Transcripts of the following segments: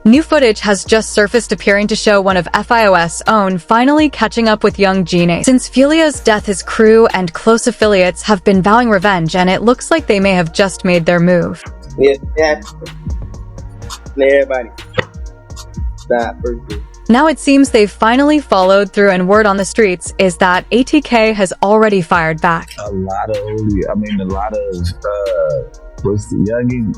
New footage has just surfaced appearing to show one of FIOS's own finally catching up with Yungeen. Since Foolio's death, his crew and close affiliates have been vowing revenge, and it looks like they may have just made their move. Yeah. Everybody. Stop. Now it seems they've finally followed through, and word on the streets is that ATK has already fired back. A lot of what's the Yungeen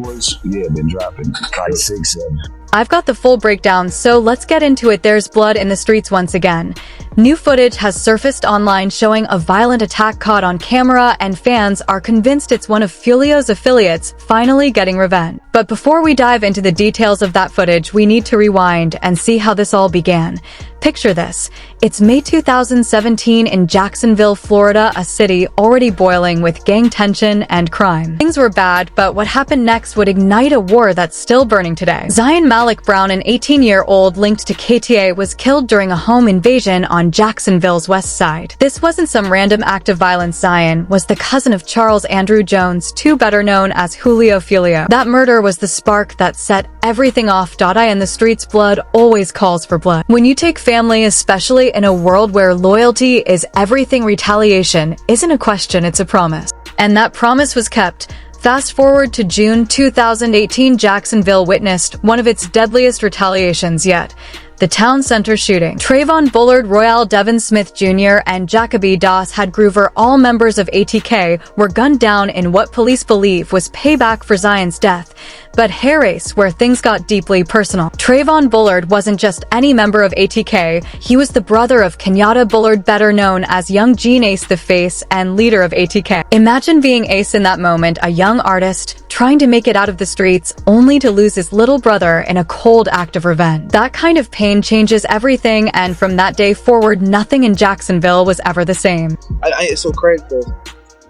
boys? Yeah, been dropping like 6, 7. I've got the full breakdown, so let's get into it. There's blood in the streets once again. New footage has surfaced online showing a violent attack caught on camera, and fans are convinced it's one of Foolio's affiliates finally getting revenge. But before we dive into the details of that footage, we need to rewind and see how this all began. Picture this. It's May 2017 in Jacksonville, Florida, a city already boiling with gang tension and crime. Things were bad, but what happened next would ignite a war that's still burning today. Zion Malik Brown, an 18-year-old linked to KTA, was killed during a home invasion on Jacksonville's west side. This wasn't some random act of violence. Zion was the cousin of Charles Andrew Jones, too better known as Foolio. That murder was the spark that set everything off. I in the streets, blood always calls for blood. When you take family, especially in a world where loyalty is everything, retaliation isn't a question, it's a promise. And that promise was kept. Fast forward to June 2018, Jacksonville witnessed one of its deadliest retaliations yet. The town center shooting. Trayvon Bullard, Royale Devin Smith Jr., and Jacoby Doss had Groover, all members of ATK, were gunned down in what police believe was payback for Zion's death. But Harris, where things got deeply personal. Trayvon Bullard wasn't just any member of ATK, he was the brother of Kenyatta Bullard, better known as Yungeen, the face and leader of ATK. Imagine being Ace in that moment, a young artist, trying to make it out of the streets, only to lose his little brother in a cold act of revenge. That kind of pain changes everything, and from that day forward, nothing in Jacksonville was ever the same. It's so crazy because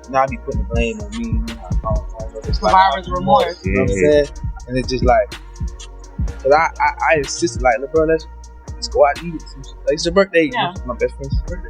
now I be putting the blame on me. Survivor's remorse. You know what I'm saying? And it's just like, cause I insisted, like, look, bro, let's go out and eat. Like, it's your birthday. Yeah. My best friend's birthday.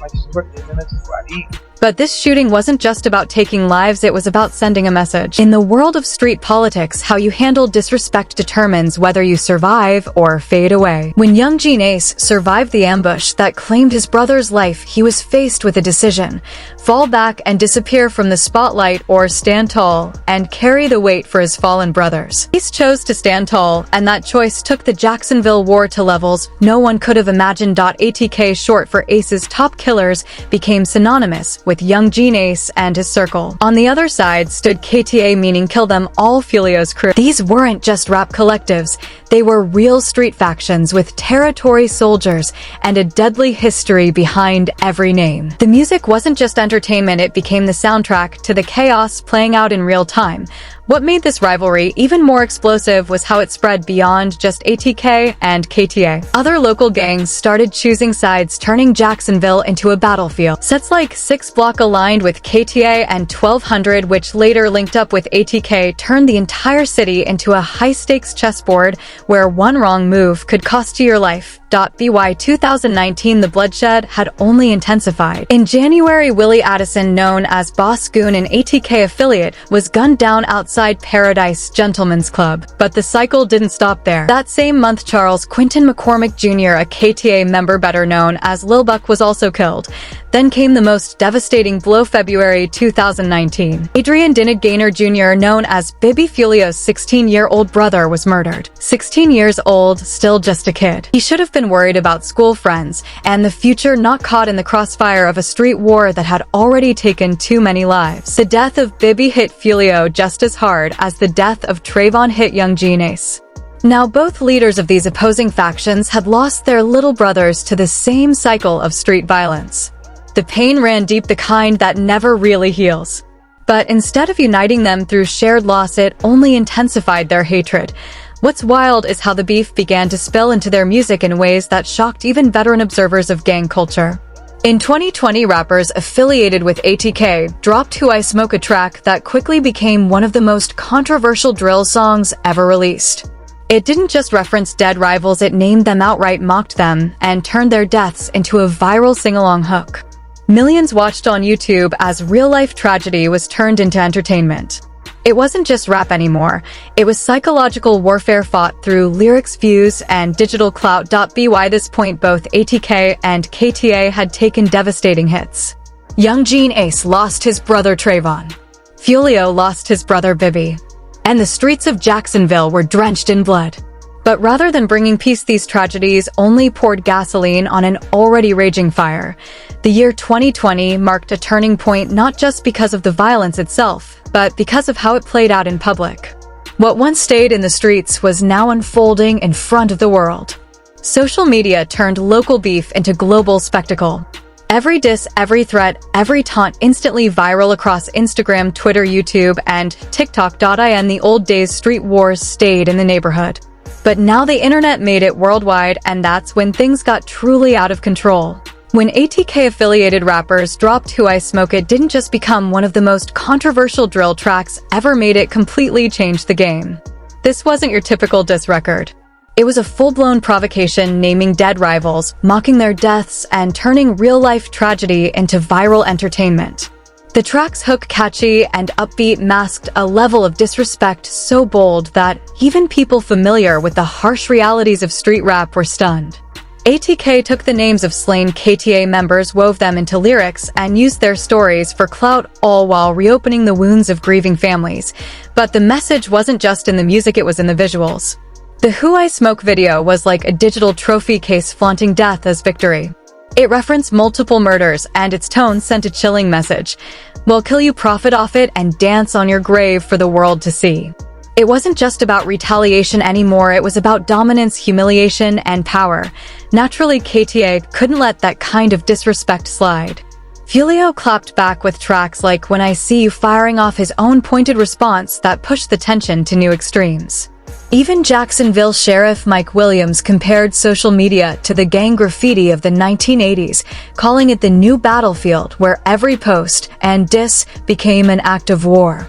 Like, it's your birthday, man. Let's just go out and eat. But this shooting wasn't just about taking lives, it was about sending a message. In the world of street politics, how you handle disrespect determines whether you survive or fade away. When Yungeen survived the ambush that claimed his brother's life, he was faced with a decision: fall back and disappear from the spotlight, or stand tall and carry the weight for his fallen brothers. Ace chose to stand tall, and that choice took the Jacksonville war to levels no one could have imagined. ATK, short for Ace's top killers, became synonymous with Yungeen and his circle. On the other side stood KTA, meaning kill them all, Foolio's crew. These weren't just rap collectives, they were real street factions with territory, soldiers, and a deadly history behind every name. The music wasn't just entertainment, it became the soundtrack to the chaos playing out in real time. What made this rivalry even more explosive was how it spread beyond just ATK and KTA. Other local gangs started choosing sides, turning Jacksonville into a battlefield. Sets like 6 Block aligned with KTA and 1200, which later linked up with ATK, turned the entire city into a high-stakes chessboard where one wrong move could cost you your life. By 2019, the bloodshed had only intensified. In January, Willie Addison, known as Boss Goon, an ATK affiliate, was gunned down outside Paradise Gentlemen's Club. But the cycle didn't stop there. That same month, Charles Quinton McCormick Jr., a KTA member better known as Lil Buck, was also killed. Then came the most devastating blow, February 2019. Adrian Dinnig Gaynor Jr., known as Bibby Foolio's 16-year-old brother, was murdered. 16 years old, still just a kid. He should have been worried about school friends and the future, not caught in the crossfire of a street war that had already taken too many lives. The death of Bibby hit Foolio just as hard as the death of Trayvon hit Yungeen. Now, both leaders of these opposing factions had lost their little brothers to the same cycle of street violence. The pain ran deep, the kind that never really heals. But instead of uniting them through shared loss, it only intensified their hatred. What's wild is how the beef began to spill into their music in ways that shocked even veteran observers of gang culture. In 2020, rappers affiliated with ATK dropped Who I Smoke, a track that quickly became one of the most controversial drill songs ever released. It didn't just reference dead rivals, it named them outright, mocked them, and turned their deaths into a viral sing-along hook. Millions watched on YouTube as real-life tragedy was turned into entertainment. It wasn't just rap anymore. It was psychological warfare fought through lyrics, views, and digital clout. By this point, both ATK and KTA had taken devastating hits. Yungeen Ace lost his brother Trayvon. Foolio lost his brother Bibby. And the streets of Jacksonville were drenched in blood. But rather than bringing peace, these tragedies only poured gasoline on an already raging fire. The year 2020 marked a turning point not just because of the violence itself, but because of how it played out in public. What once stayed in the streets was now unfolding in front of the world. Social media turned local beef into global spectacle. Every diss, every threat, every taunt instantly viral across Instagram, Twitter, YouTube, and TikTok. In the old days, street wars stayed in the neighborhood. But now the internet made it worldwide, and that's when things got truly out of control. When ATK-affiliated rappers dropped Who I Smoke, it didn't just become one of the most controversial drill tracks ever made, it completely changed the game. This wasn't your typical diss record. It was a full-blown provocation, naming dead rivals, mocking their deaths, and turning real-life tragedy into viral entertainment. The track's hook, catchy and upbeat, masked a level of disrespect so bold that even people familiar with the harsh realities of street rap were stunned. ATK took the names of slain KTA members, wove them into lyrics, and used their stories for clout, all while reopening the wounds of grieving families. But the message wasn't just in the music, it was in the visuals. The Who I Smoke video was like a digital trophy case flaunting death as victory. It referenced multiple murders, and its tone sent a chilling message. We'll kill you, profit off it, and dance on your grave for the world to see. It wasn't just about retaliation anymore, it was about dominance, humiliation, and power. Naturally, KTA couldn't let that kind of disrespect slide. Foolio clapped back with tracks like When I See You, firing off his own pointed response that pushed the tension to new extremes. Even Jacksonville Sheriff Mike Williams compared social media to the gang graffiti of the 1980s, calling it the new battlefield where every post and diss became an act of war.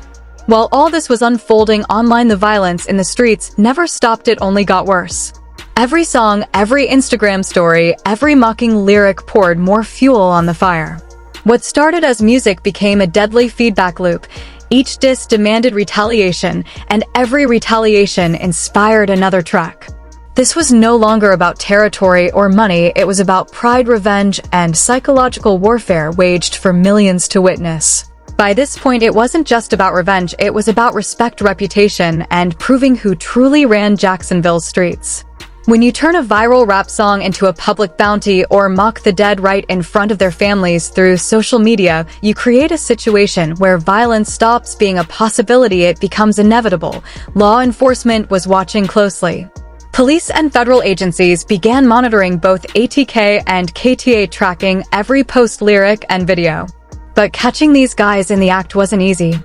While all this was unfolding online, the violence in the streets never stopped, it only got worse. Every song, every Instagram story, every mocking lyric poured more fuel on the fire. What started as music became a deadly feedback loop. Each diss demanded retaliation, and every retaliation inspired another track. This was no longer about territory or money, it was about pride, revenge, and psychological warfare waged for millions to witness. By this point, it wasn't just about revenge, it was about respect, reputation, and proving who truly ran Jacksonville's streets. When you turn a viral rap song into a public bounty or mock the dead right in front of their families through social media, you create a situation where violence stops being a possibility, it becomes inevitable. Law enforcement was watching closely. Police and federal agencies began monitoring both ATK and KTA, tracking every post, lyric, and video. But catching these guys in the act wasn't easy.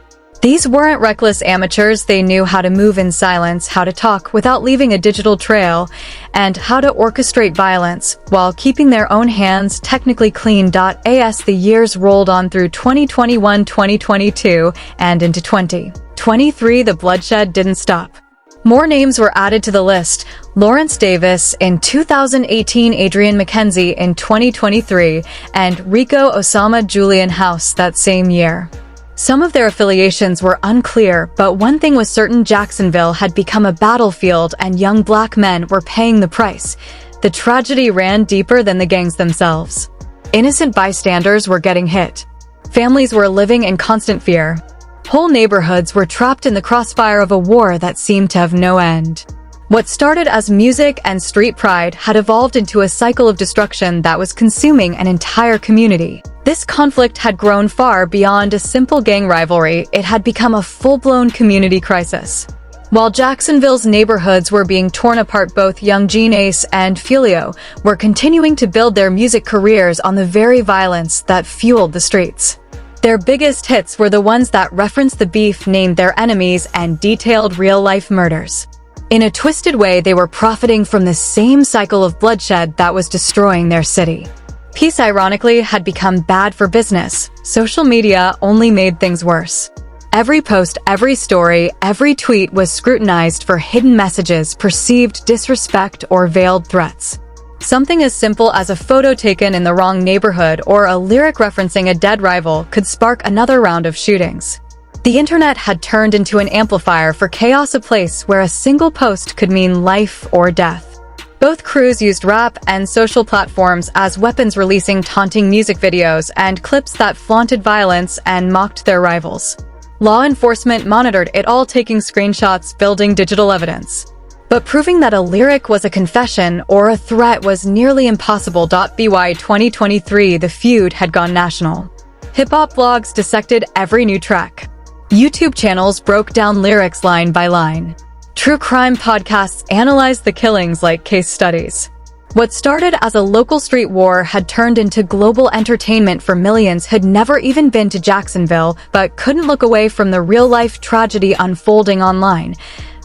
These weren't reckless amateurs, they knew how to move in silence, how to talk without leaving a digital trail, and how to orchestrate violence while keeping their own hands technically clean. As the years rolled on through 2021, 2022, and into 2023, the bloodshed didn't stop. More names were added to the list. Lawrence Davis in 2018, Adrian McKenzie in 2023, and Rico Osama Julian House that same year. Some of their affiliations were unclear, but one thing was certain: Jacksonville had become a battlefield and young black men were paying the price. The tragedy ran deeper than the gangs themselves. Innocent bystanders were getting hit. Families were living in constant fear. Whole neighborhoods were trapped in the crossfire of a war that seemed to have no end. What started as music and street pride had evolved into a cycle of destruction that was consuming an entire community. This conflict had grown far beyond a simple gang rivalry, it had become a full-blown community crisis. While Jacksonville's neighborhoods were being torn apart, both Yungeen Ace and Foolio were continuing to build their music careers on the very violence that fueled the streets. Their biggest hits were the ones that referenced the beef, named their enemies, and detailed real-life murders. In a twisted way, they were profiting from the same cycle of bloodshed that was destroying their city. Peace, ironically, had become bad for business. Social media only made things worse. Every post, every story, every tweet was scrutinized for hidden messages, perceived disrespect, or veiled threats. Something as simple as a photo taken in the wrong neighborhood or a lyric referencing a dead rival could spark another round of shootings. The internet had turned into an amplifier for chaos, a place where a single post could mean life or death. Both crews used rap and social platforms as weapons, releasing taunting music videos and clips that flaunted violence and mocked their rivals. Law enforcement monitored it all, taking screenshots, building digital evidence. But proving that a lyric was a confession or a threat was nearly impossible. By 2023, the feud had gone national. Hip-hop blogs dissected every new track. YouTube channels broke down lyrics line by line. True crime podcasts analyzed the killings like case studies. What started as a local street war had turned into global entertainment for millions who'd never even been to Jacksonville but couldn't look away from the real-life tragedy unfolding online.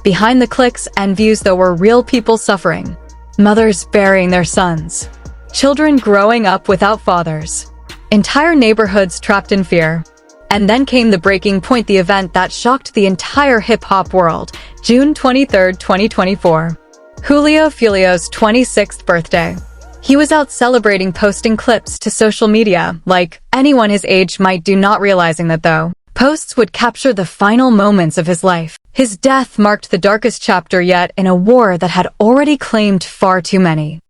Behind the clicks and views, there were real people suffering. Mothers burying their sons. Children growing up without fathers. Entire neighborhoods trapped in fear. And then came the breaking point, the event that shocked the entire hip-hop world. June 23, 2024. Foolio's 26th birthday. He was out celebrating, posting clips to social media, like anyone his age might do, not realizing that, though, posts would capture the final moments of his life. His death marked the darkest chapter yet in a war that had already claimed far too many.